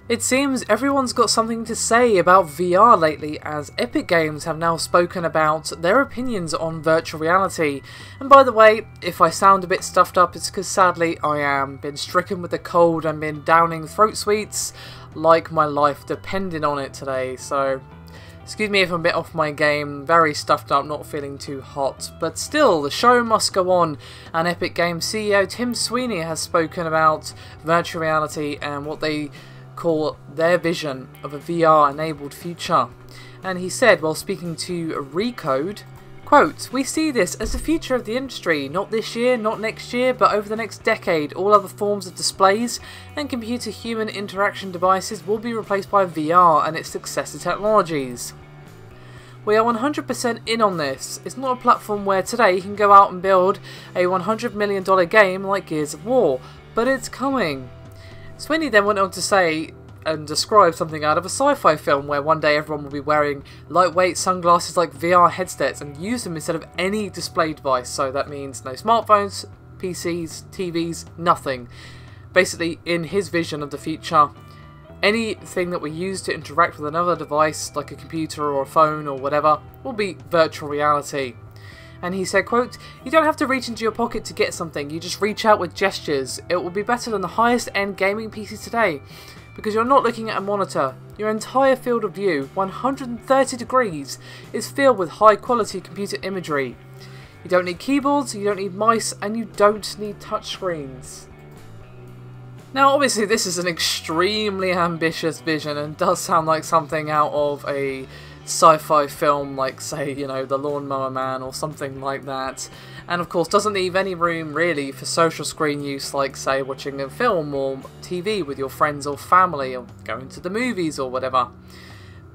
It seems everyone's got something to say about VR lately, as Epic Games have now spoken about their opinions on virtual reality. And by the way, if I sound a bit stuffed up, it's because sadly I am. Been stricken with a cold and been downing throat sweets like my life depended on it today, so excuse me if I'm a bit off my game, very stuffed up, not feeling too hot. But still, the show must go on, and Epic Games CEO Tim Sweeney has spoken about virtual reality and what they call their vision of a VR-enabled future. And he said, while speaking to Recode, quote, "We see this as the future of the industry, not this year, not next year, but over the next decade. All other forms of displays and computer-human interaction devices will be replaced by VR and its successor technologies. We are 100% in on this. It's not a platform where today you can go out and build a $100 million game like Gears of War, but it's coming." Sweeney then went on to say and describe something out of a sci-fi film where one day everyone will be wearing lightweight sunglasses like VR headsets and use them instead of any display device. So that means no smartphones, PCs, TVs, nothing. Basically, in his vision of the future, anything that we use to interact with another device, like a computer or a phone or whatever, will be virtual reality. And he said, quote, "You don't have to reach into your pocket to get something, you just reach out with gestures. It will be better than the highest end gaming PC today, because you're not looking at a monitor. Your entire field of view, 130 degrees, is filled with high quality computer imagery. You don't need keyboards, you don't need mice, and you don't need touchscreens." Now obviously this is an extremely ambitious vision and does sound like something out of a sci-fi film like, say, you know, The Lawnmower Man or something like that, and of course doesn't leave any room really for social screen use like, say, watching a film or TV with your friends or family or going to the movies or whatever.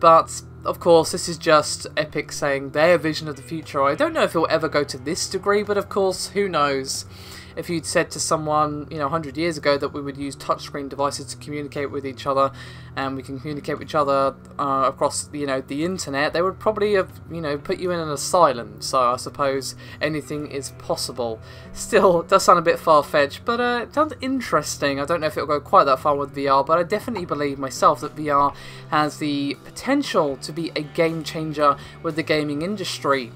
But of course this is just Epic saying their vision of the future. I don't know if it will ever go to this degree, but of course who knows. If you'd said to someone, you know, 100 years ago that we would use touchscreen devices to communicate with each other, and we can communicate with each other across, you know, the internet, they would probably have, you know, put you in an asylum. So I suppose anything is possible. Still, it does sound a bit far-fetched, but it sounds interesting. I don't know if it'll go quite that far with VR, but I definitely believe myself that VR has the potential to be a game changer with the gaming industry.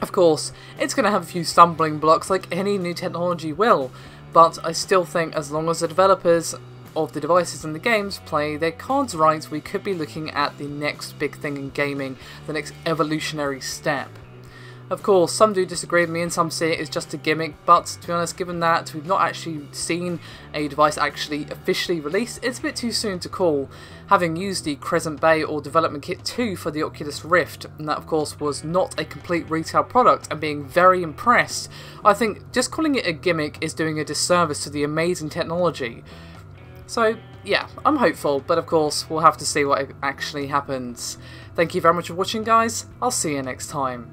Of course, it's going to have a few stumbling blocks like any new technology will, but I still think as long as the developers of the devices and the games play their cards right, we could be looking at the next big thing in gaming, the next evolutionary step. Of course, some do disagree with me and some say it is just a gimmick, but to be honest, given that we've not actually seen a device actually officially released, it's a bit too soon to call, having used the Crescent Bay or Development Kit 2 for the Oculus Rift, and that of course was not a complete retail product, and being very impressed. I think just calling it a gimmick is doing a disservice to the amazing technology. So yeah, I'm hopeful, but of course we'll have to see what actually happens. Thank you very much for watching, guys. I'll see you next time.